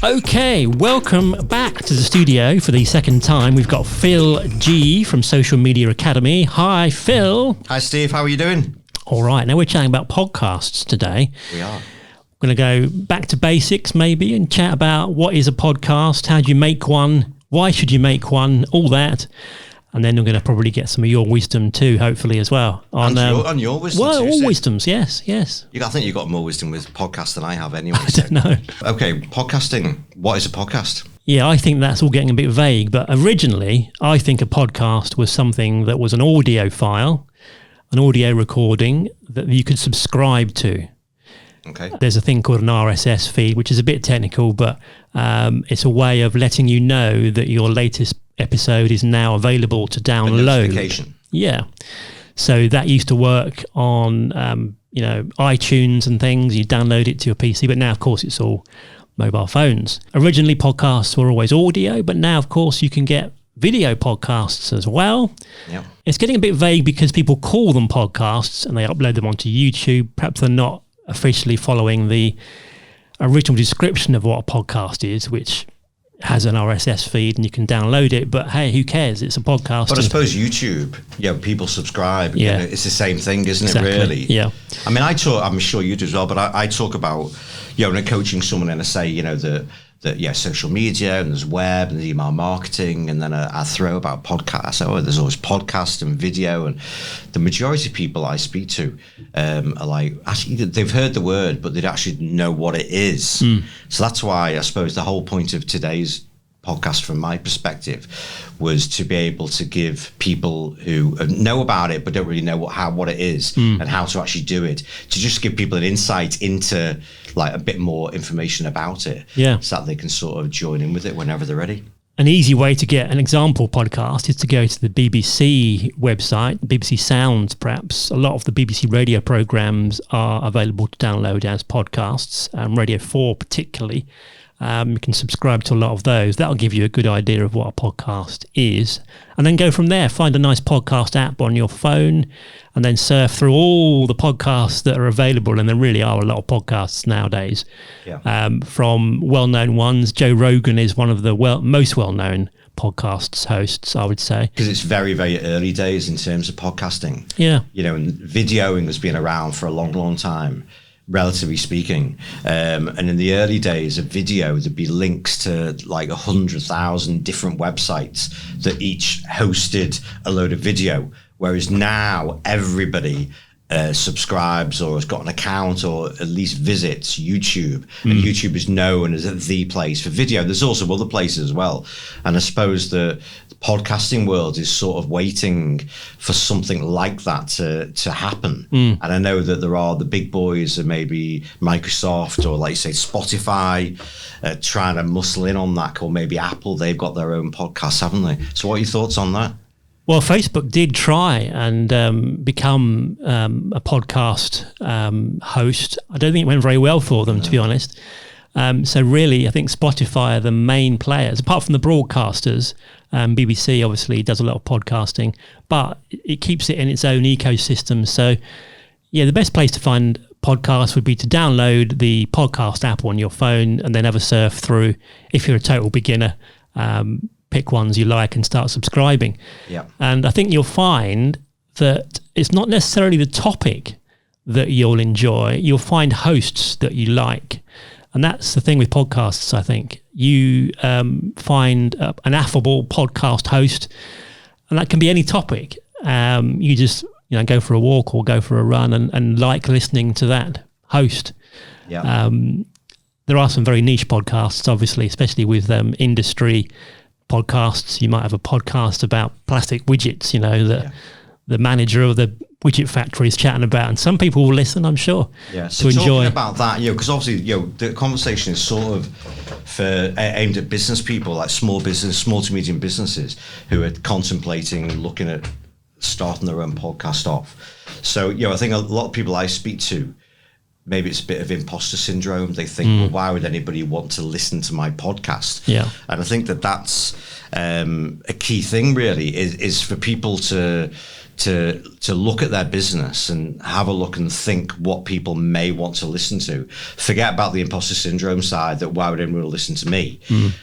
Okay, welcome back to the studio for the second time. We've got Phil G from Social Media Academy. Hi, Phil. Hi, Steve. How are you doing? All right, now we're chatting about podcasts today. We are. We're going to go back to basics maybe and chat about what is a podcast, how do you make one, why should you make one, all that. And then we're going to probably get some of your wisdom too, hopefully, as well. On your wisdom well, too, all so. wisdoms, yes. I think you've got more wisdom with podcasts than I have anyway. I don't know. Okay, podcasting. What is a podcast? Yeah, I think that's all getting a bit vague. But originally, I think a podcast was something that was an audio file, an audio recording that you could subscribe to. Okay. There's a thing called an RSS feed, which is a bit technical, but it's a way of letting you know that your latest episode is now available to download. Notification. Yeah. So that used to work on, iTunes and things. You download it to your PC, but now, of course, it's all mobile phones. Originally, podcasts were always audio, but now, of course, you can get video podcasts as well. Yeah. It's getting a bit vague because people call them podcasts and they upload them onto YouTube. Perhaps they're not officially following the original description of what a podcast is, which has an RSS feed and you can download it, but hey, who cares? It's a podcast. But I suppose YouTube, people subscribe. Yeah. It's the same thing, isn't Exactly. it, really? Yeah. I mean, I'm sure you do as well, but I talk about, when I'm coaching someone and I say, that social media and there's web and there's email marketing, and then I throw about podcasts. There's always podcast and video, and the majority of people I speak to are like, actually, they've heard the word, but they don't actually know what it is. So that's why I suppose the whole point of today's podcast, from my perspective, was to be able to give people who know about it but don't really know what it is and how to actually do it, to just give people an insight into like a bit more information about it, so that they can sort of join in with it whenever they're ready. An easy way to get an example podcast is to go to the BBC website, BBC Sounds perhaps. A lot of the BBC radio programmes are available to download as podcasts, Radio 4 particularly. You can subscribe to a lot of those. That'll give you a good idea of what a podcast is. And then go from there. Find a nice podcast app on your phone and then surf through all the podcasts that are available. And there really are a lot of podcasts nowadays. Yeah. From well-known ones. Joe Rogan is one of the most well-known podcasts hosts, I would say. Because it's very, very early days in terms of podcasting. Yeah. And videoing has been around for a long, long time, relatively speaking. And in the early days of video, there'd be links to like 100,000 different websites that each hosted a load of video. Whereas now everybody subscribes or has got an account or at least visits YouTube, and YouTube is known as the place for video. There's also other places as well, and I suppose the podcasting world is sort of waiting for something like that to happen. And I know that there are the big boys, and maybe Microsoft or, like you say, Spotify, trying to muscle in on that, or maybe Apple. They've got their own podcasts, haven't they? So what are your thoughts on that? Well, Facebook did try and become a podcast host. I don't think it went very well for them, to be honest. So really, I think Spotify are the main players, apart from the broadcasters. BBC obviously does a lot of podcasting, but it keeps it in its own ecosystem. So, the best place to find podcasts would be to download the podcast app on your phone and then have a surf through. If you're a total beginner, pick ones you like and start subscribing. Yeah. And I think you'll find that it's not necessarily the topic that you'll enjoy. You'll find hosts that you like. And that's the thing with podcasts, I think. You find an affable podcast host, and that can be any topic. You just go for a walk or go for a run and like listening to that host. Yeah. There are some very niche podcasts, obviously, especially with industry podcasts. You might have a podcast about plastic widgets, that the manager of the widget factory is chatting about, and some people will listen, I'm sure, so to enjoy about that. Because obviously, the conversation is sort of aimed at business people, like small to medium businesses who are contemplating looking at starting their own podcast off. So, I think a lot of people I speak to, maybe it's a bit of imposter syndrome. They think, well, why would anybody want to listen to my podcast? Yeah. And I think that's a key thing, really, is for people to to look at their business and have a look and think what people may want to listen to. Forget about the imposter syndrome side, that why would anyone listen to me?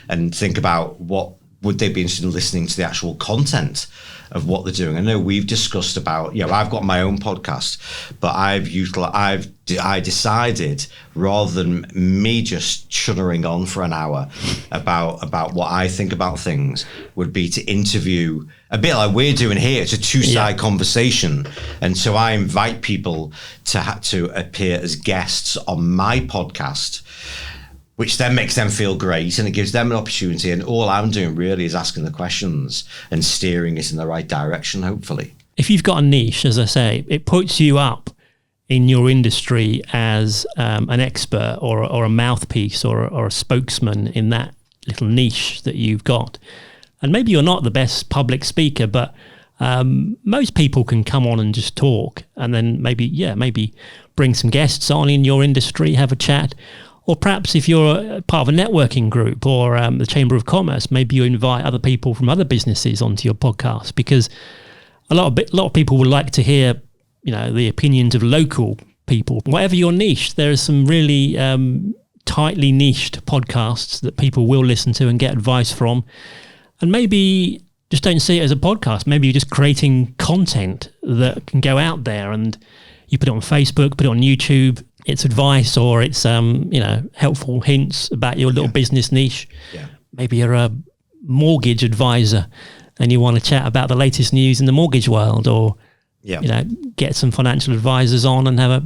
And think about what would they be interested in listening to the actual content of what they're doing. I know we've discussed about, I've got my own podcast, but I decided, rather than me just chuttering on for an hour about what I think about things, would be to interview, a bit like we're doing here. It's a two-side conversation. And so I invite people to appear as guests on my podcast, which then makes them feel great and it gives them an opportunity. And all I'm doing really is asking the questions and steering it in the right direction, hopefully. If you've got a niche, as I say, it puts you up in your industry as an expert or a mouthpiece or a spokesman in that little niche that you've got. And maybe you're not the best public speaker, but most people can come on and just talk, and then maybe bring some guests on in your industry, have a chat. Or perhaps if you're a part of a networking group or the Chamber of Commerce, maybe you invite other people from other businesses onto your podcast, because a lot of people would like to hear, the opinions of local people. Whatever your niche, there are some really tightly niched podcasts that people will listen to and get advice from. And maybe just don't see it as a podcast. Maybe you're just creating content that can go out there, and you put it on Facebook, put it on YouTube. It's advice, or it's helpful hints about your little business niche. Yeah. Maybe you're a mortgage advisor and you want to chat about the latest news in the mortgage world, or get some financial advisors on and have a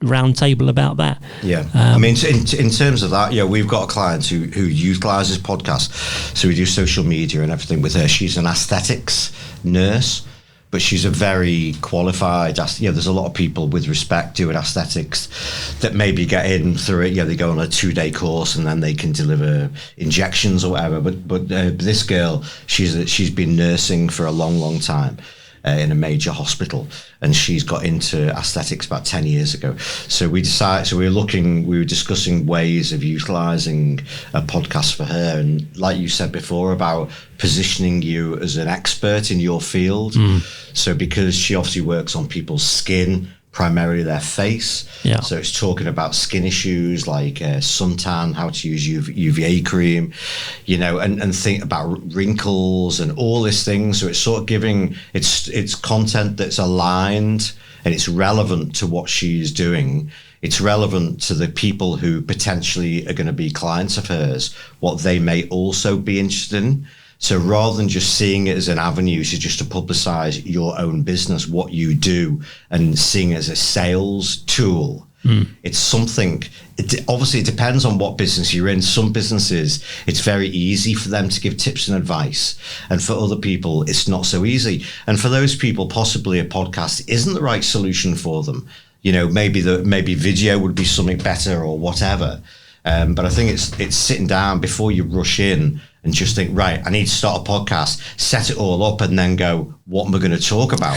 round table about that. I mean, in terms of that, we've got a client who utilizes podcasts, so we do social media and everything with her. She's an aesthetics nurse, but she's a very qualified, there's a lot of people with respect doing aesthetics that maybe get in through it. They go on a 2-day course and then they can deliver injections or whatever. But this girl, she's been nursing for a long, long time in a major hospital, and she's got into aesthetics about 10 years ago. So we were discussing ways of utilizing a podcast for her. And like you said before about positioning you as an expert in your field. So because she obviously works on people's skin, primarily their face. So it's talking about skin issues like suntan, how to use UVA cream, and think about wrinkles and all these things. So it's sort of giving it's content that's aligned and it's relevant to what she's doing. It's relevant to the people who potentially are going to be clients of hers, what they may also be interested in. So rather than just seeing it as an avenue to publicize your own business, what you do, and seeing it as a sales tool, it's something, obviously it depends on what business you're in. Some businesses, it's very easy for them to give tips and advice. And for other people, it's not so easy. And for those people, possibly a podcast isn't the right solution for them. Maybe video would be something better or whatever. But I think it's sitting down before you rush in and just think, right, I need to start a podcast, set it all up, and then go, what am I going to talk about?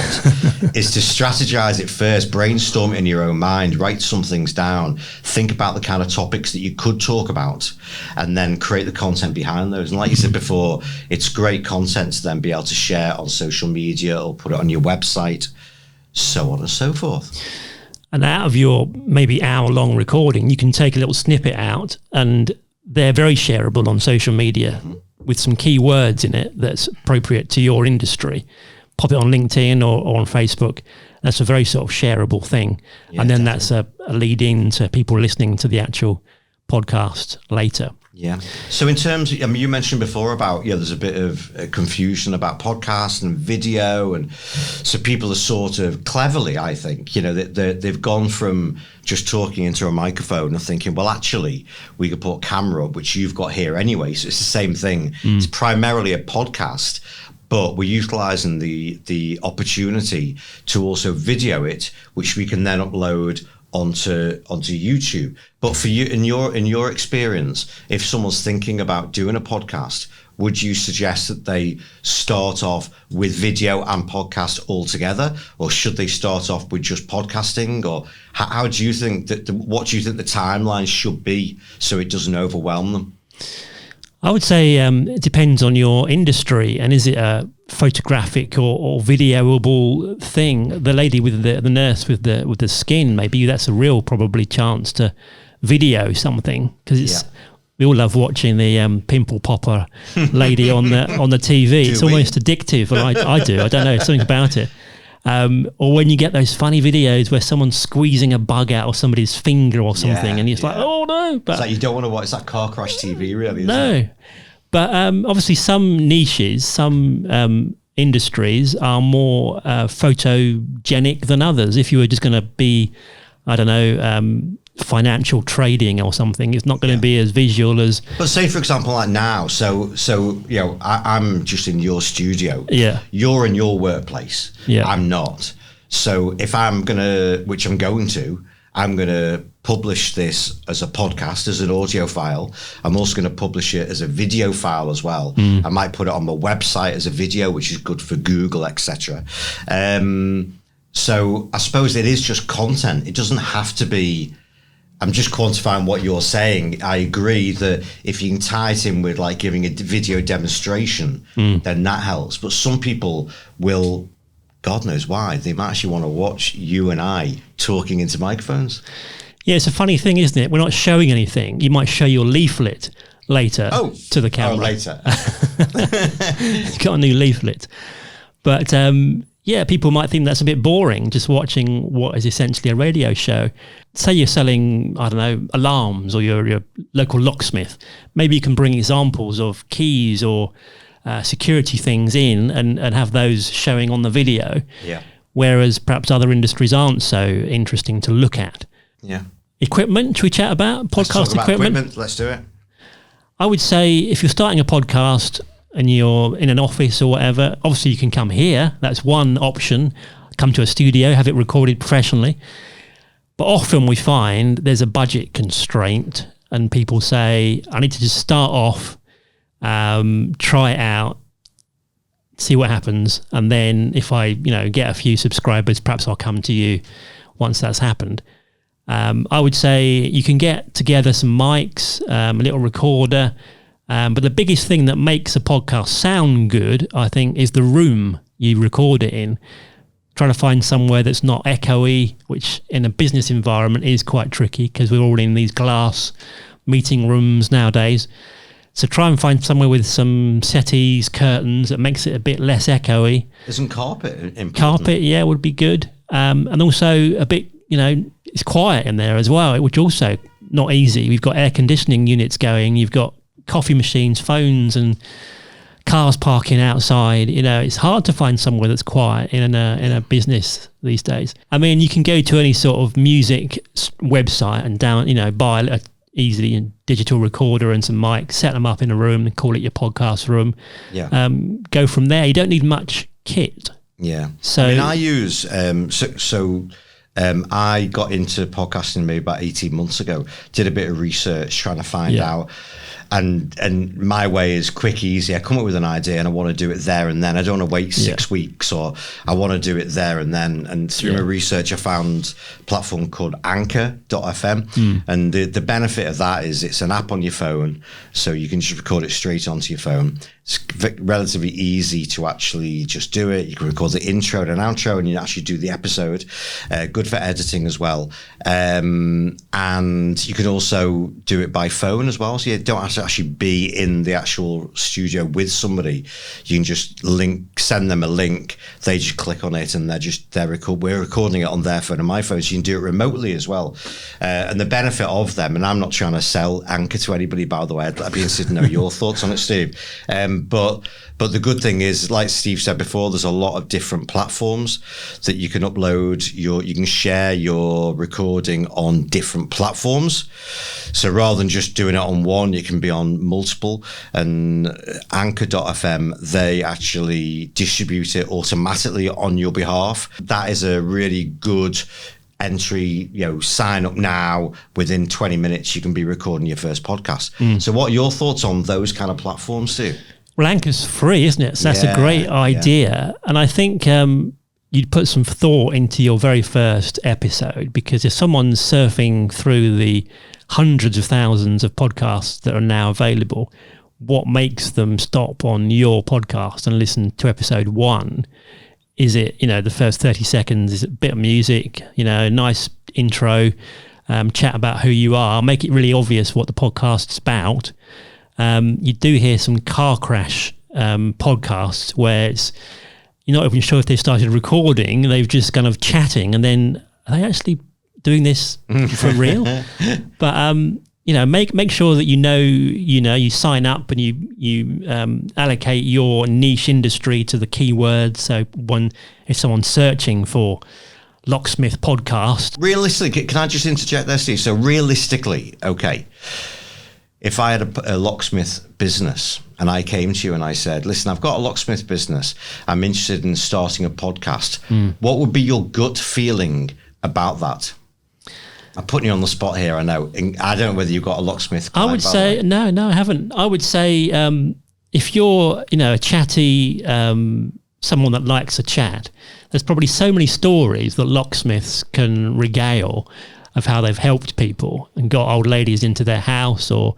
Is to strategize it first, brainstorm it in your own mind, write some things down, think about the kind of topics that you could talk about, and then create the content behind those. And like you said before, it's great content to then be able to share on social media or put it on your website, so on and so forth. And out of your maybe hour-long recording, you can take a little snippet out, and they're very shareable on social media with some key words in it that's appropriate to your industry. Pop it on LinkedIn or on Facebook. That's a very sort of shareable thing. And then that's a lead in to people listening to the actual podcast later. Yeah. So in terms, you mentioned before about, there's a bit of confusion about podcasts and video. And so people are sort of cleverly, I think, they've gone from just talking into a microphone and thinking, well, actually, we could put camera up, which you've got here anyway. So it's the same thing. It's primarily a podcast, but we're utilizing the opportunity to also video it, which we can then upload onto YouTube. But for you, in your experience, if someone's thinking about doing a podcast, would you suggest that they start off with video and podcast all together, or should they start off with just podcasting? Or how do you think what do you think the timeline should be so it doesn't overwhelm them? I would say it depends on your industry, and is it a photographic or videoable thing. The lady with the nurse with the skin, maybe that's a real probably chance to video something, because it's we all love watching the pimple popper lady on the TV. It's almost addictive. Well, I do. I don't know, something about it. Or when you get those funny videos where someone's squeezing a bug out of somebody's finger or something, and it's like, oh no! But it's like you don't want to watch. It's like car crash TV, really. No, isn't it? But obviously some niches, some industries are more photogenic than others. If you were just going to be, I don't know, financial trading or something, it's not going to be as visual as. But say, for example, like now, so you know, I'm just in your studio. Yeah. You're in your workplace. Yeah. I'm not. So if I'm gonna, which I'm going to, I'm going to publish this as a podcast, as an audio file. I'm also going to publish it as a video file as well. I might put it on my website as a video, which is good for Google, etc. So I suppose it is just content. It doesn't have to be. I'm just quantifying what you're saying. I agree that if you can tie it in with like giving a video demonstration, then that helps. But some people will, God knows why, they might actually want to watch you and I talking into microphones. Yeah, it's a funny thing, isn't it? We're not showing anything. You might show your leaflet later to the camera. Oh, later. You've got a new leaflet. But yeah, people might think that's a bit boring, just watching what is essentially a radio show. Say you're selling, I don't know, alarms, or you're a local locksmith. Maybe you can bring examples of keys or security things in and have those showing on the video. Yeah. Whereas perhaps other industries aren't so interesting to look at. Yeah. Equipment, should we chat about podcast equipment? Let's do it. I would say if you're starting a podcast and you're in an office or whatever, obviously you can come here. That's one option. Come to a studio, have it recorded professionally. But often we find there's a budget constraint and people say, I need to just start off, try it out, see what happens. And then if I, get a few subscribers, perhaps I'll come to you once that's happened. I would say you can get together some mics, a little recorder. But the biggest thing that makes a podcast sound good, I think, is the room you record it in. Trying to find somewhere that's not echoey, which in a business environment is quite tricky because we're all in these glass meeting rooms nowadays. So try and find somewhere with some settees, curtains that makes it a bit less echoey. Isn't carpet important? Carpet, yeah, would be good. And also a bit, it's quiet in there as well, which also not easy. We've got air conditioning units going. You've got coffee machines, phones, and cars parking outside. It's hard to find somewhere that's quiet in a business these days. I mean, you can go to any sort of music website and buy a easily a digital recorder and some mics, set them up in a room and call it your podcast room. Yeah. Go from there. You don't need much kit. Yeah. So I use I got into podcasting maybe about 18 months ago, did a bit of research trying to find out. And my way is quick, easy. I come up with an idea and I want to do it there and then. I don't want to wait 6 weeks, or I want to do it there and then. And through my research, I found a platform called Anchor.fm. And the benefit of that is it's an app on your phone, so you can just record it straight onto your phone. It's relatively easy to actually just do it. You can record the intro and an outro and you actually do the episode. Good for editing as well. And you can also do it by phone as well. So you don't have to actually be in the actual studio with somebody. You can just send them a link. They just click on it and we're recording it on their phone and my phone. So you can do it remotely as well. And the benefit of them, and I'm not trying to sell Anchor to anybody, by the way, I'd be interested to know your thoughts on it, Steve. But the good thing is, like Steve said before, there's a lot of different platforms that you can upload you can share your recording on different platforms. So rather than just doing it on one, you can be on multiple. And Anchor.fm, they actually distribute it automatically on your behalf. That is a really good entry, sign up now. Within 20 minutes, you can be recording your first podcast. So what are your thoughts on those kind of platforms too? Well, Anchor's free, isn't it? So that's a great idea. Yeah. And I think you'd put some thought into your very first episode, because if someone's surfing through the hundreds of thousands of podcasts that are now available, what makes them stop on your podcast and listen to episode 1? Is it, the first 30 seconds? Is it a bit of music, a nice intro, chat about who you are, make it really obvious what the podcast's about? You do hear some car crash podcasts where you're not even sure if they started recording, they've just kind of chatting, and then are they actually doing this for real? But make sure that you sign up and you allocate your niche industry to the keywords. So if someone's searching for locksmith podcast, realistically, can I just interject there, Steve? So realistically, okay, if I had a locksmith business and I came to you and I said, listen, I've got a locksmith business, I'm interested in starting a podcast, what would be your gut feeling about that? I'm putting you on the spot here, I know. I don't know whether you've got a locksmith client. I would say, no, I haven't. I would say if you're, a chatty, someone that likes a chat, there's probably so many stories that locksmiths can regale of how they've helped people and got old ladies into their house, or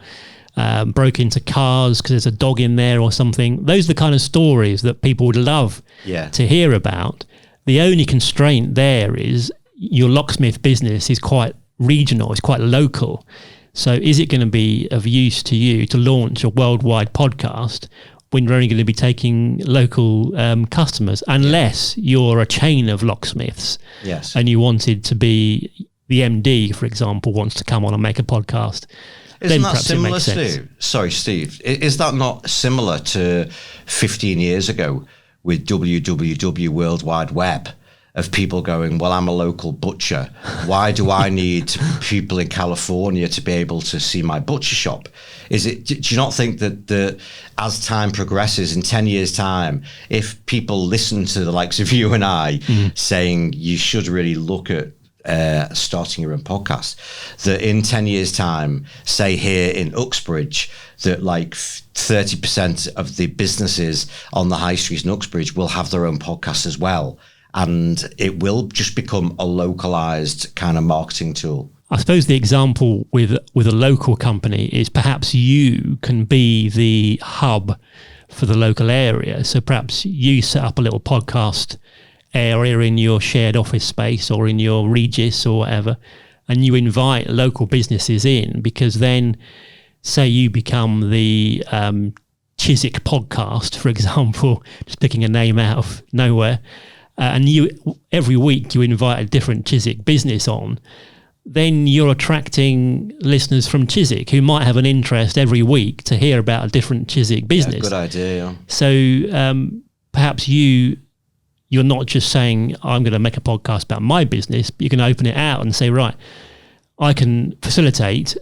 broke into cars because there's a dog in there or something. Those are the kind of stories that people would love to hear about. The only constraint there is your locksmith business is quite regional, it's quite local. So is it going to be of use to you to launch a worldwide podcast when you're only going to be taking local customers, unless you're a chain of locksmiths and you wanted to be the MD, for example, wants to come on and make a podcast? Isn't that similar, Steve? Sorry, Steve. Is that not similar to 15 years ago with WWW World Wide Web? Of people going, well, I'm a local butcher. Why do I need people in California to be able to see my butcher shop? Do you not think that as time progresses, in 10 years' time, if people listen to the likes of you and I saying you should really look at starting your own podcast, that in 10 years' time, say here in Uxbridge, that like 30% of the businesses on the high street in Uxbridge will have their own podcast as well. And it will just become a localized kind of marketing tool. I suppose the example with a local company is perhaps you can be the hub for the local area. So perhaps you set up a little podcast area in your shared office space or in your Regis or whatever, and you invite local businesses in, because then say you become the Chiswick podcast, for example, just picking a name out of nowhere, and you every week you invite a different Chiswick business on, then you're attracting listeners from Chiswick who might have an interest every week to hear about a different Chiswick business. Good idea, yeah. So perhaps you're not just saying, I'm going to make a podcast about my business, but you can open it out and say, right, I can facilitate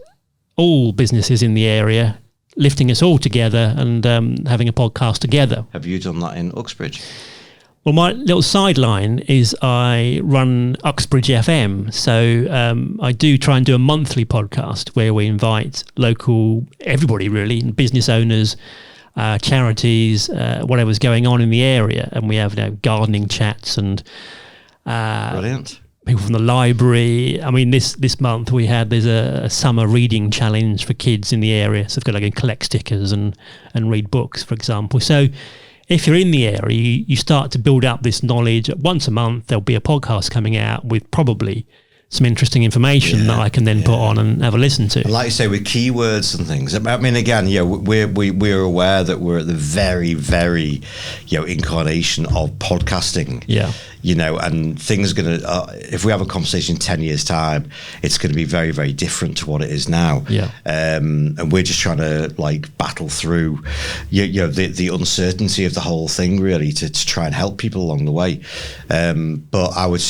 all businesses in the area, lifting us all together and having a podcast together. Have you done that in Uxbridge? Well, my little sideline is I run Uxbridge FM. So I do try and do a monthly podcast where we invite everybody really, business owners, charities, whatever's going on in the area. And we have gardening chats and brilliant. People from the library. I mean, this month there's a summer reading challenge for kids in the area. So they've got to collect stickers and read books, for example. So if you're in the area, you start to build up this knowledge. Once a month, there'll be a podcast coming out with probably some interesting information that I can then put on and have a listen to. And like you say, with keywords and things. I mean, again, we're aware that we're at the very, very, incarnation of podcasting. Yeah. And things are going to, if we have a conversation in 10 years' time, it's going to be very, very different to what it is now. Yeah. And we're just trying to battle through, the uncertainty of the whole thing, really, to try and help people along the way. But I would,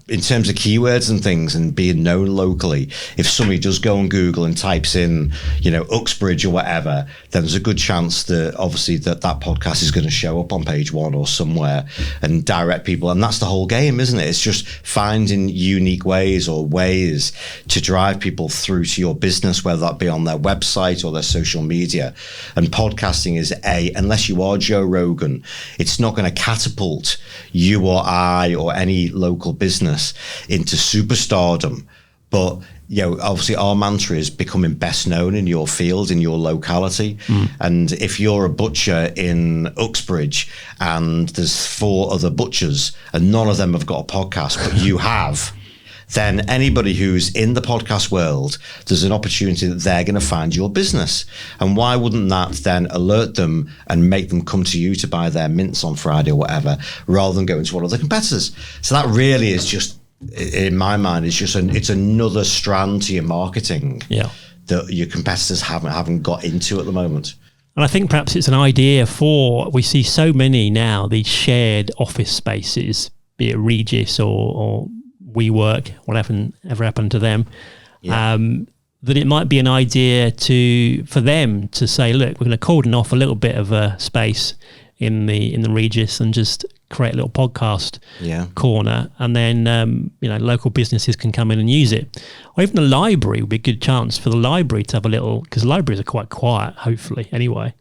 in terms of keywords and things and being known locally, if somebody does go on Google and types in, Uxbridge or whatever, then there's a good chance that obviously that podcast is going to show up on page 1 or somewhere and direct people. And that's the whole game, isn't it? It's just finding unique ways to drive people through to your business, whether that be on their website or their social media. And podcasting is unless you are Joe Rogan, it's not going to catapult you or I or any local business into superstardom, but obviously our mantra is becoming best known in your field, in your locality. And if you're a butcher in Uxbridge and there's 4 other butchers and none of them have got a podcast, but you have, then anybody who's in the podcast world, there's an opportunity that they're going to find your business. And why wouldn't that then alert them and make them come to you to buy their mints on Friday or whatever, rather than going to one of the competitors? So that really is just, in my mind, it's another strand to your marketing that your competitors haven't got into at the moment. And I think perhaps it's an idea we see so many now, these shared office spaces, be it Regis or WeWork, whatever ever happened to them, that it might be an idea for them to say, look, we're going to cordon off a little bit of a space in the Regis and just create a little podcast corner, and then local businesses can come in and use it. Or even the library would be a good chance for the library to have a little, because libraries are quite quiet, hopefully, anyway.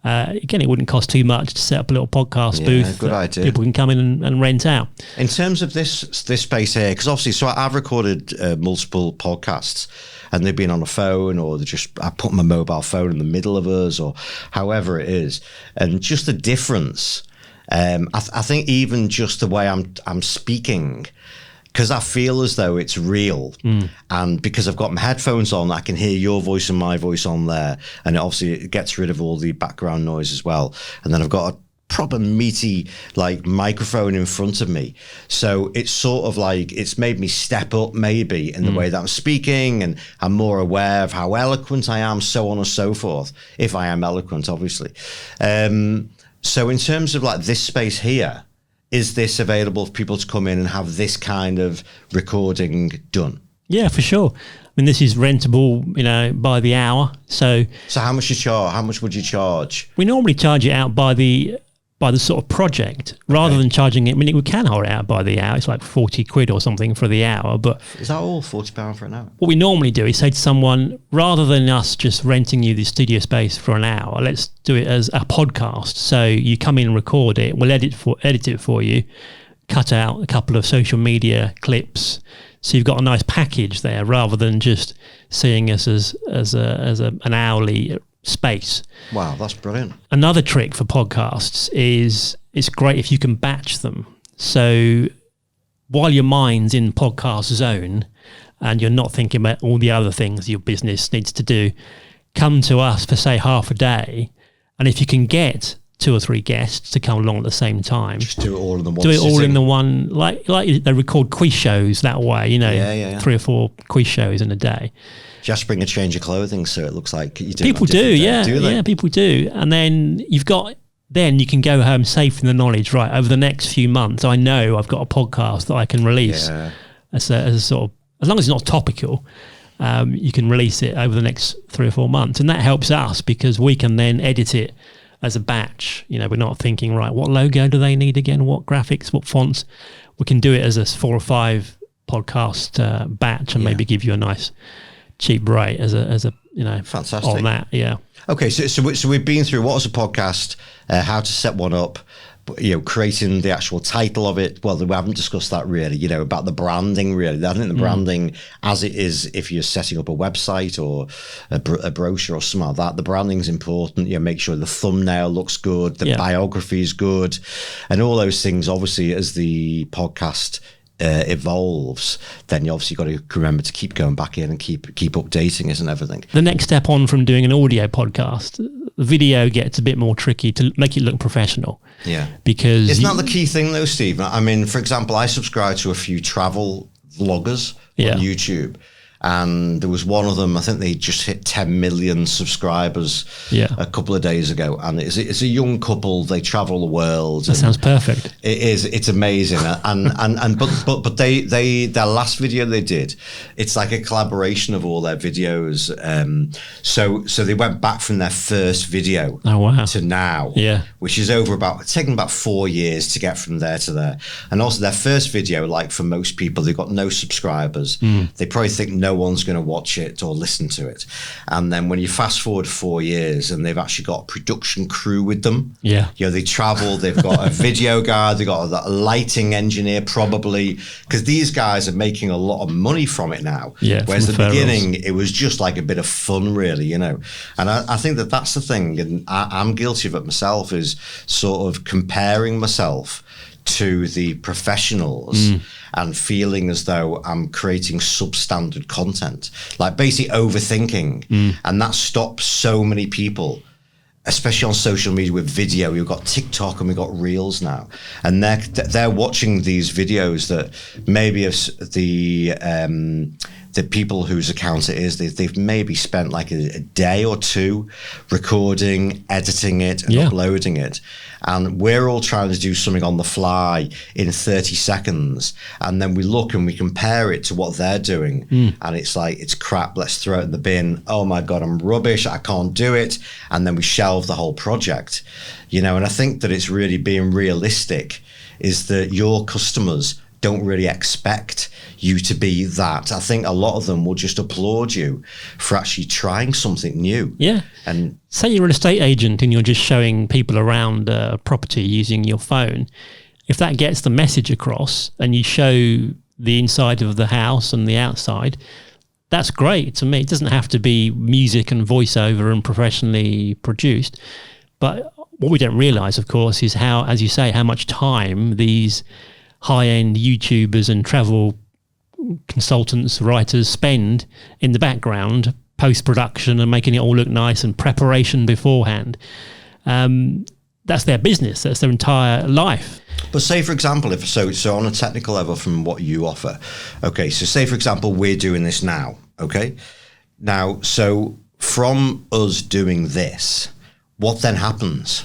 Again, it wouldn't cost too much to set up a little podcast booth. Good idea. People can come in and rent out. In terms of this space here, because obviously, so I've recorded multiple podcasts, and they've been on a phone, or I put my mobile phone in the middle of us, or however it is, and just the difference. I think even just the way I'm speaking, because I feel as though it's real, and because I've got my headphones on, I can hear your voice and my voice on there, and it gets rid of all the background noise as well. And then I've got a proper meaty microphone in front of me, so it's sort of like it's made me step up maybe in the way that I'm speaking, and I'm more aware of how eloquent I am, so on and so forth, if I am eloquent, obviously. So in terms of this space here, is this available for people to come in and have this kind of recording done? Yeah, for sure. I mean, this is rentable, by the hour. So how much you charge? How much would you charge? We normally charge it out by the sort of project, rather than charging it. I mean, we can hire it out by the hour. It's like 40 quid or something for the hour. But is that all, £40 for an hour? What we normally do is say to someone, rather than us just renting you the studio space for an hour, let's do it as a podcast. So you come in and record it. We'll edit it for you, cut out a couple of social media clips. So you've got a nice package there, rather than just seeing us as an hourly space. Wow, that's brilliant. Another trick for podcasts is it's great if you can batch them. So while your mind's in podcast zone and you're not thinking about all the other things your business needs to do, come to us for say half a day, and if you can get 2 or 3 guests to come along at the same time, just do it all in the one do it all sitting. in the one, like they record quiz shows that way, 3 or 4 quiz shows in a day. Just bring a change of clothing so it looks like you do. People do, people do. And then you can go home safe in the knowledge, right, over the next few months, I know I've got a podcast that I can release as a sort of, as long as it's not topical, you can release it over the next 3 or 4 months. And that helps us because we can then edit it as a batch. We're not thinking, right, what logo do they need again? What graphics, what fonts? We can do it as a 4 or 5 podcast batch and maybe give you a nice cheap rate as a fantastic on that. Okay, so we've been through what was a podcast, how to set one up, creating the actual title of it. Well, we haven't discussed that really, about the branding really. I think the branding, as it is if you're setting up a website or a brochure or something like that, the branding's important. Make sure the thumbnail looks good, the biography is good, and all those things. Obviously, as the podcast evolves, then you obviously got to remember to keep going back in and keep updating it and everything. The next step on from doing an audio podcast, the video gets a bit more tricky to make it look professional. Yeah. Because isn't that the key thing though, Steve? I mean, for example, I subscribe to a few travel vloggers on YouTube. And there was one of them, I think they just hit 10 million subscribers a couple of days ago. And it's a young couple, they travel the world. That sounds perfect. It is, it's amazing. But their last video they did, it's like a collaboration of all their videos. So they went back from their first video to now, which is taken about 4 years to get from there to there. And also their first video, like for most people, they've got no subscribers. They probably think no no one's going to watch it or listen to it. And then when you fast forward 4 years and they've actually got a production crew with them, they travel, they've got a video guy, they've got a lighting engineer probably, because these guys are making a lot of money from it now. Whereas at the beginning, it was just like a bit of fun, really, And I think that's the thing, and I'm guilty of it myself, is sort of comparing myself to the professionals and feeling as though I'm creating substandard content, like basically overthinking. And that stops so many people, especially on social media with video. We've got TikTok and we've got Reels now, and they're watching these videos that maybe the people whose account it is, they've maybe spent like a day or two recording, editing it and uploading it. And we're all trying to do something on the fly in 30 seconds. And then we look and we compare it to what they're doing. And it's like, it's crap, let's throw it in the bin. Oh my God, I'm rubbish, I can't do it. And then we shelve the whole project. And I think that it's really being realistic, is that your customers don't really expect you to be that. I think a lot of them will just applaud you for actually trying something new. And say you're an estate agent and you're just showing people around a property using your phone. If that gets the message across and you show the inside of the house and the outside, that's great to me. It doesn't have to be music and voiceover and professionally produced. But what we don't realize, of course, is how, as you say, how much time these high-end YouTubers and travel consultants, writers spend in the background, post-production and making it all look nice and preparation beforehand. That's their business. That's their entire life. But say, for example, so on a technical level from what you offer, okay, so say, for example, we're doing this now, okay? Now, so from us doing this, what then happens?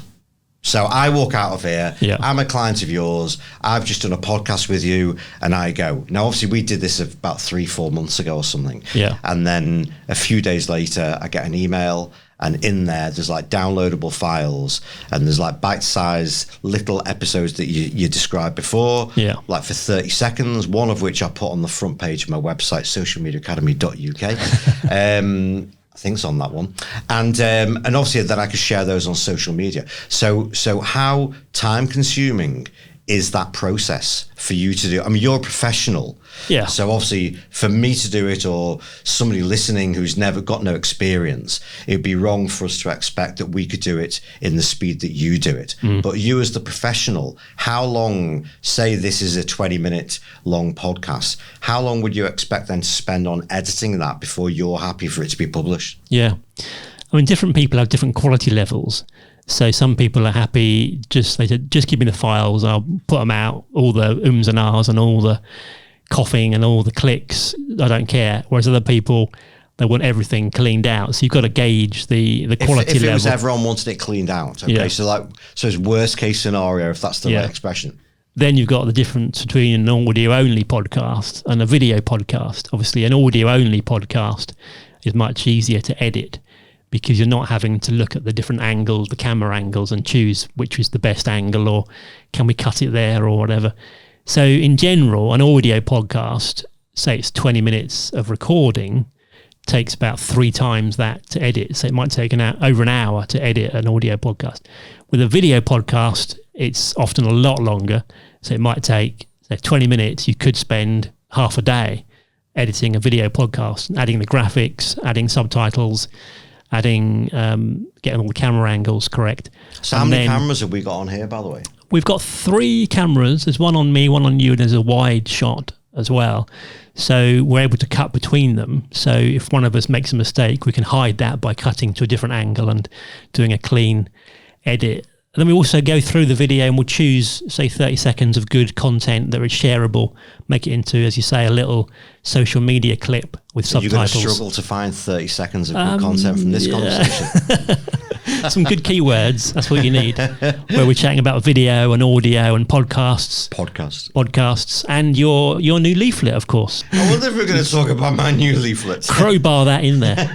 So I walk out of here, I'm a client of yours, I've just done a podcast with you, and I go. Now, obviously, we did this about 3-4 months ago or something. And then a few days later, I get an email, and in there's like downloadable files, and there's like bite-sized little episodes that you described before, like for 30 seconds, one of which I put on the front page of my website, socialmediaacademy.uk. I think it's on that one, and obviously then I could share those on social media. So how time consuming is that process for you to do? I mean, you're a professional, so obviously for me to do it, or somebody listening who's never got no experience, it'd be wrong for us to expect that we could do it in the speed that you do it. But you as the professional, how long, say this is a 20-minute long podcast, how long would you expect then to spend on editing that before you're happy for it to be published? I mean, different people have different quality levels. So some people are happy just give me the files, I'll put them out, all the ums and ahs and all the coughing and all the clicks, I don't care. Whereas other people, they want everything cleaned out. So you've got to gauge the quality level. If it was everyone wanted it cleaned out, okay, so it's worst case scenario, if that's the right expression. Then you've got the difference between an audio-only podcast and a video podcast. Obviously, an audio-only podcast is much easier to edit, because you're not having to look at the different angles, the camera angles, and choose which is the best angle, or can we cut it there or whatever. So in general, an audio podcast, say it's 20 minutes of recording, takes about 3 times that to edit. So it might take over an hour to edit an audio podcast. With a video podcast, it's often a lot longer. So it might take, say, 20 minutes. You could spend half a day editing a video podcast, adding the graphics, adding subtitles, getting all the camera angles correct. So how many cameras have we got on here, by the way? We've got 3 cameras. There's one on me, one on you, and there's a wide shot as well. So we're able to cut between them. So if one of us makes a mistake, we can hide that by cutting to a different angle and doing a clean edit. And then we also go through the video and we'll choose, say, 30 seconds of good content that is shareable, make it into, as you say, a little social media clip with subtitles. You're going to struggle to find 30 seconds of good content from this conversation. Some good keywords, that's what you need, where we're chatting about video and audio and podcasts, and your new leaflet, of course. I wonder if we're going to talk about my new leaflet. Crowbar that in there.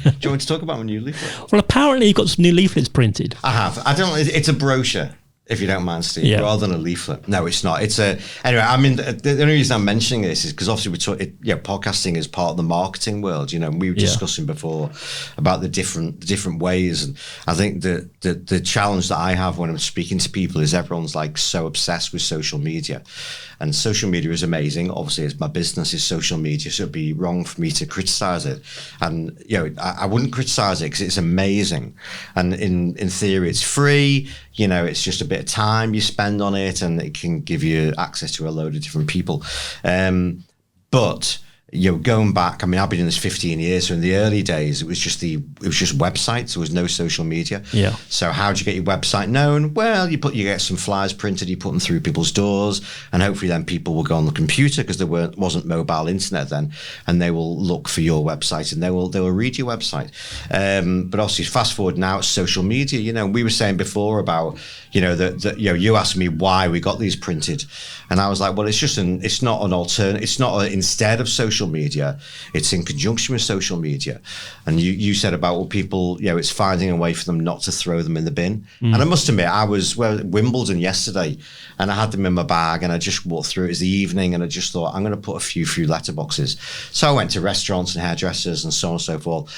Do you want to talk about my new leaflet? Well, apparently you've got some new leaflets printed. I have. It's a brochure. if you don't mind, Steve, rather than a leaflet. No, it's not. It's a anyway. I mean, the only reason I'm mentioning this is because obviously podcasting is part of the marketing world. You know, we were discussing before about the different ways, and I think the challenge that I have when I'm speaking to people is everyone's like so obsessed with social media, and social media is amazing. Obviously, it's my business is social media, so it'd be wrong for me to criticize it. And you know, I wouldn't criticize it because it's amazing, and in theory, it's free. You know, it's just a bit of time you spend on it, and it can give you access to a load of different people. But you know, going back, I mean, I've been in this 15 years. So in the early days, it was just websites. There was no social media. Yeah. So how do you get your website known? Well, you get some flyers printed, you put them through people's doors, and hopefully then people will go on the computer because there wasn't mobile internet then, and they will look for your website and they will read your website. But obviously, fast forward now, it's social media. You know, we were saying before about, you know, that you know, you asked me why we got these printed, and I was like, well, it's not an alternative. It's not instead of social media. It's in conjunction with social media. And you said about, well, people, you know, it's finding a way for them not to throw them in the bin. And I must admit, I was at Wimbledon yesterday, and I had them in my bag, and I just walked through. It was the evening, and I just thought, I'm going to put a few letterboxes. So I went to restaurants and hairdressers and so on and so forth.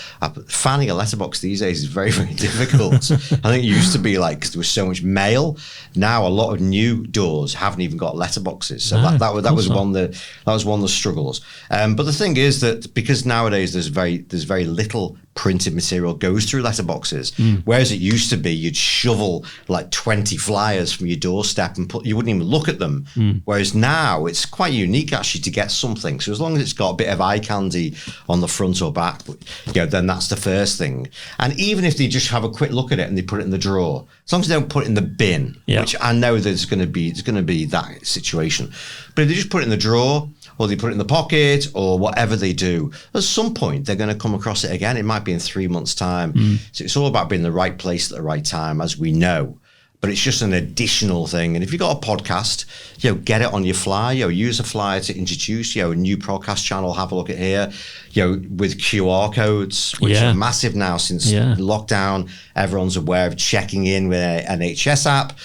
Finding a letterbox these days is very, very difficult. I think it used to be like, because there was so much mail. Now a lot of new doors haven't even got letterboxes. So that was one of the struggles. But the thing is that because nowadays there's very little printed material goes through letterboxes, whereas it used to be you'd shovel like 20 flyers from your doorstep and you wouldn't even look at them. Whereas now it's quite unique actually to get something. So as long as it's got a bit of eye candy on the front or back, you know, then that's the first thing. And even if they just have a quick look at it and they put it in the drawer, as long as they don't put it in the bin, which I know there's going to be that situation. But if they just put it in the drawer, or they put it in the pocket, or whatever they do, at some point they're going to come across it again. It might be in 3 months' time. So it's all about being in the right place at the right time, as we know. But it's just an additional thing. And if you've got a podcast, you know, get it on your flyer, you know, use a flyer to introduce, you know, a new podcast channel, have a look at here, you know, with QR codes, which are massive now since lockdown. Everyone's aware of checking in with an NHS app.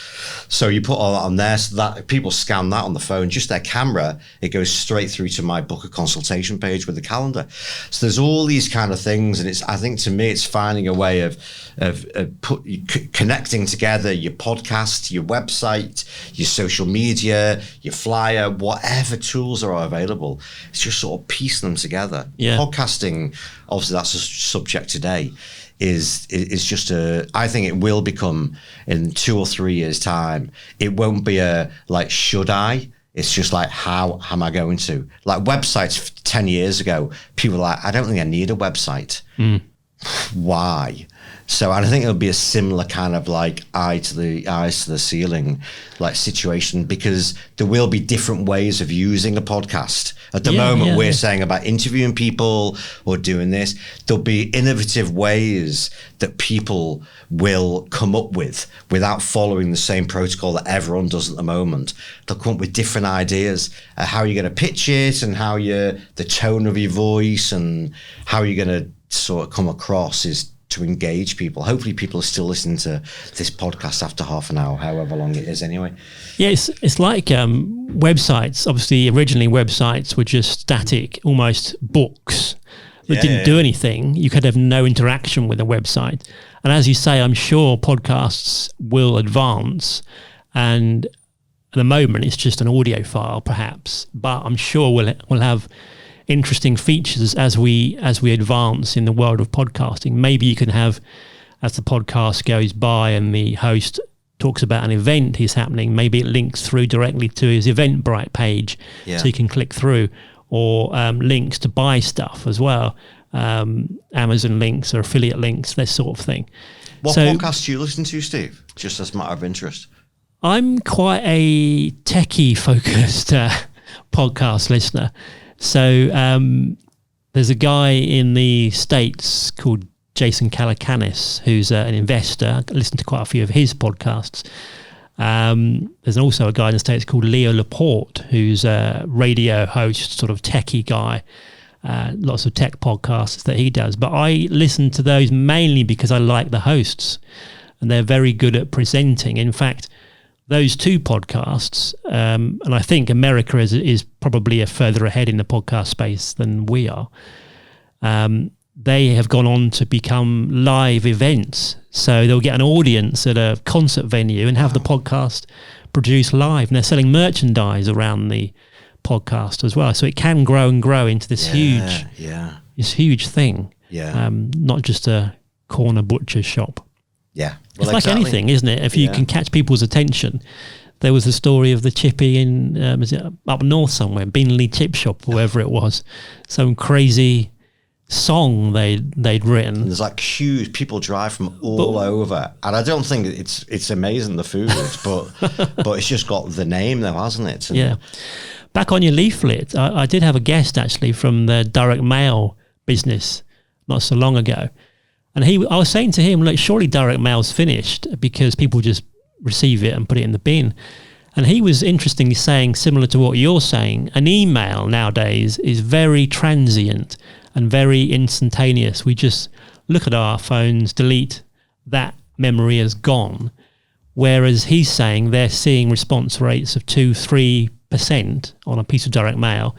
So you put all that on there so that people scan that on the phone, just their camera, it goes straight through to my book a consultation page with the calendar. So there's all these kind of things. And I think to me, it's finding a way of connecting together your podcast, your website, your social media, your flyer, whatever tools are available. It's just sort of piecing them together. Podcasting, obviously that's a subject today, is just I think it will become in 2 or 3 years time, it won't be should I? It's just like, how am I going to? Like websites 10 years ago, people were like, I don't think I need a website. Why? So I think it'll be a similar kind of like eyes to the ceiling like situation, because there will be different ways of using a podcast. At the moment, we're saying about interviewing people or doing this. There'll be innovative ways that people will come up with without following the same protocol that everyone does at the moment. They'll come up with different ideas, how you're going to pitch it, and how the tone of your voice and how you're going to sort of come across is to engage people. Hopefully people are still listening to this podcast after half an hour, however long it is anyway. Yeah, it's like websites. Obviously, originally websites were just static, almost books that didn't do anything. You could have no interaction with a website. And as you say, I'm sure podcasts will advance, and at the moment it's just an audio file perhaps, but I'm sure we'll have interesting features as we advance in the world of podcasting. Maybe you can have, as the podcast goes by and the host talks about an event is happening, maybe it links through directly to his Eventbrite page, so you can click through, or links to buy stuff as well, Amazon links or affiliate links, this sort of thing. What podcast do you listen to, Steve? Just as a matter of interest. I'm quite a techie focused podcast listener. So there's a guy in the States called Jason Calacanis, who's an investor. I listen to quite a few of his podcasts. There's also a guy in the States called Leo Laporte, who's a radio host, sort of techie guy. Lots of tech podcasts that he does. But I listen to those mainly because I like the hosts, and they're very good at presenting. In fact, those two podcasts, and I think America is probably further ahead in the podcast space than we are. They have gone on to become live events. So they'll get an audience at a concert venue and have the podcast produced live. And they're selling merchandise around the podcast as well. So it can grow and grow into this huge thing. Yeah. Not just a corner butcher shop. Yeah. Well, it's like anything, isn't it? If you can catch people's attention. There was the story of the chippy in, is it up north somewhere, Binley Chip Shop, or wherever it was. Some crazy song they'd written. And there's like huge, people drive from all over. And I don't think it's amazing, the food, but it's just got the name though, hasn't it? And yeah. Back on your leaflet, I did have a guest actually from the direct mail business not so long ago. And I was saying to him, look, surely direct mail's finished because people just receive it and put it in the bin. And he was interestingly saying, similar to what you're saying, an email nowadays is very transient and very instantaneous. We just look at our phones, delete, that memory is gone. Whereas he's saying they're seeing response rates of 2-3% on a piece of direct mail,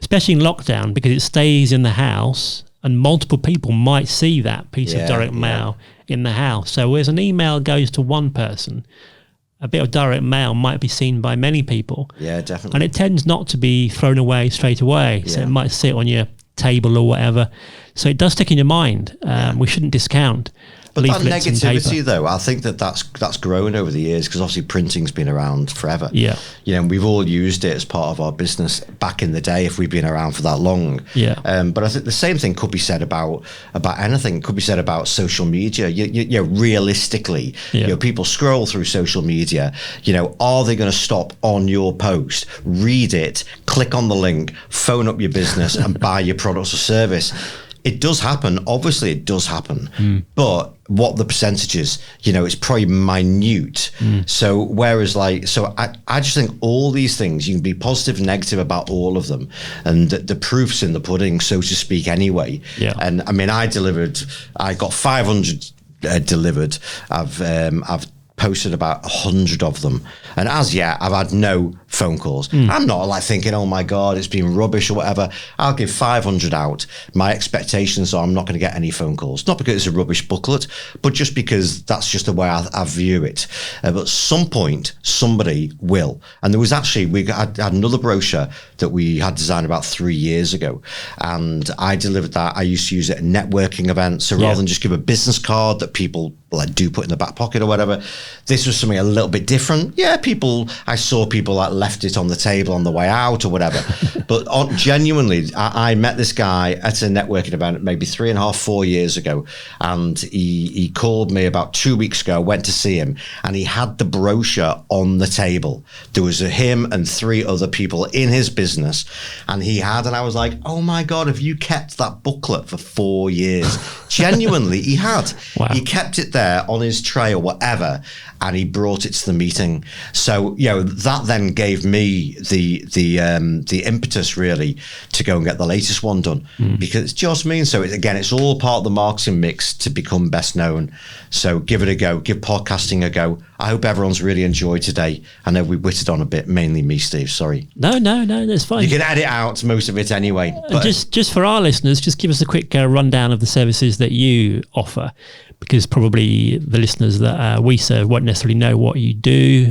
especially in lockdown, because it stays in the house and multiple people might see that piece of direct mail in the house. So whereas an email goes to one person, a bit of direct mail might be seen by many people. Yeah, definitely. And it tends not to be thrown away straight away. So it might sit on your table or whatever. So it does stick in your mind. We shouldn't discount But that leaflets and negativity, paper. though, I think that's grown over the years because obviously printing's been around forever. Yeah. You know, we've all used it as part of our business back in the day if we've been around for that long. Yeah. But I think the same thing could be said about anything. It could be said about social media. You know, realistically, you know, people scroll through social media. You know, are they going to stop on your post, read it, click on the link, phone up your business, and buy your products or service? It does happen. Obviously, it does happen. But what the percentage is, you know, it's probably minute. So whereas I just think all these things, you can be positive and negative about all of them. And the proof's in the pudding, so to speak, anyway. Yeah. And I mean, I got 500 delivered. I've posted about 100 of them. And as yet, I've had no phone calls. I'm not like thinking, oh my God, it's been rubbish or whatever. I'll give 500 out. My expectations are I'm not going to get any phone calls. Not because it's a rubbish booklet, but just because that's just the way I view it. But at some point, somebody will. And there was actually, we had another brochure that we had designed about 3 years ago. And I delivered that. I used to use it at networking events. So rather than just give a business card that people do put in the back pocket or whatever, this was something a little bit different. Yeah, I saw people that left it on the table on the way out or whatever. But genuinely, I met this guy at a networking event maybe 3.5, 4 years ago. And he called me about 2 weeks ago, went to see him, and he had the brochure on the table. There was him and 3 other people in his business. And I was like, oh my God, have you kept that booklet for 4 years? Genuinely, he had. Wow. He kept it there on his tray or whatever, and he brought it to the meeting. So, you know, that then gave me the impetus really to go and get the latest one done, because it just means so. It's all part of the marketing mix to become best known. So give it a go. Give podcasting a go. I hope everyone's really enjoyed today. I know we whittled on a bit, mainly me, Steve. Sorry. No, that's fine. You can edit out most of it anyway. But Just for our listeners, just give us a quick rundown of the services that you offer, because probably the listeners that we serve won't necessarily know what you do.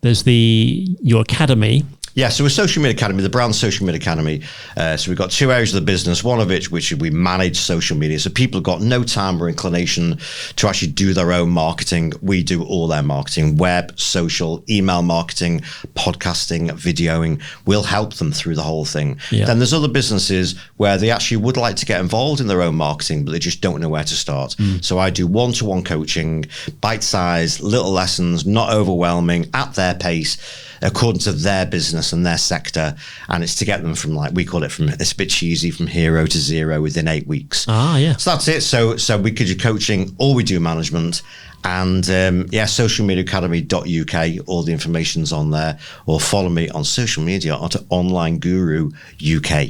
There's your academy. Yeah, so we're Social Media Academy, the brand Social Media Academy. So we've got 2 areas of the business, one of which we manage social media. So people have got no time or inclination to actually do their own marketing. We do all their marketing, web, social, email marketing, podcasting, videoing. We'll help them through the whole thing. Yeah. Then there's other businesses where they actually would like to get involved in their own marketing, but they just don't know where to start. So I do one-to-one coaching, bite-sized, little lessons, not overwhelming, at their pace, according to their business and their sector, and it's to get them from, like we call it, from, it's a bit cheesy, from hero to zero within 8 weeks. Yeah. So that's it. So we could do coaching, or we do management, and socialmediaacademy.uk. All the information's on there, or follow me on social media at Online Guru UK.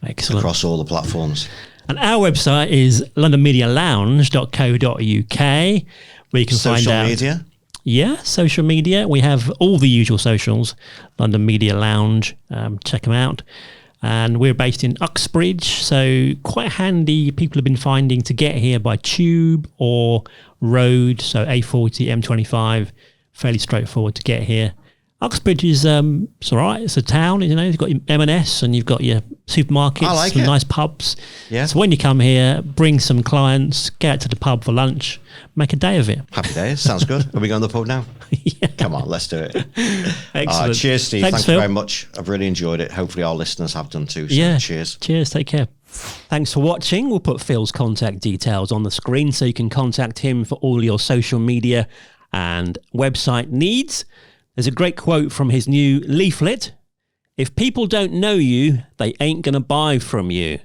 Excellent. Across all the platforms. And our website is londonmedialounge.co.uk, where you can find out. Social media. Yeah, social media. We have all the usual socials. London Media Lounge. Check them out. And we're based in Uxbridge, so quite handy. People have been finding to get here by tube or road. So A40, M25, fairly straightforward to get here. Uxbridge is it's all right. It's a town, you know. You've got your M&S and you've got your supermarkets, some nice pubs. Yeah. So when you come here, bring some clients, get out to the pub for lunch, make a day of it. Happy days. Sounds good. Are we going to the pub now? Yeah. Come on, let's do it. Excellent. Cheers, Steve. Thanks Phil. very much. I've really enjoyed it. Hopefully our listeners have done too. So yeah. Cheers. Cheers. Take care. Thanks for watching. We'll put Phil's contact details on the screen so you can contact him for all your social media and website needs. There's a great quote from his new leaflet. If people don't know you, they ain't going to buy from you.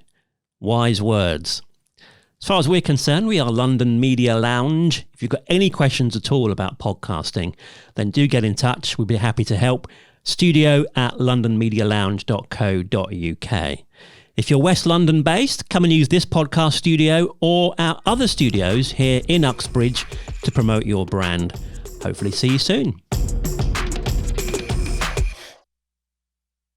Wise words. As far as we're concerned, we are London Media Lounge. If you've got any questions at all about podcasting, then do get in touch. We'd be happy to help. studio@londonmedialounge.co.uk. If you're West London based, come and use this podcast studio or our other studios here in Uxbridge to promote your brand. Hopefully see you soon.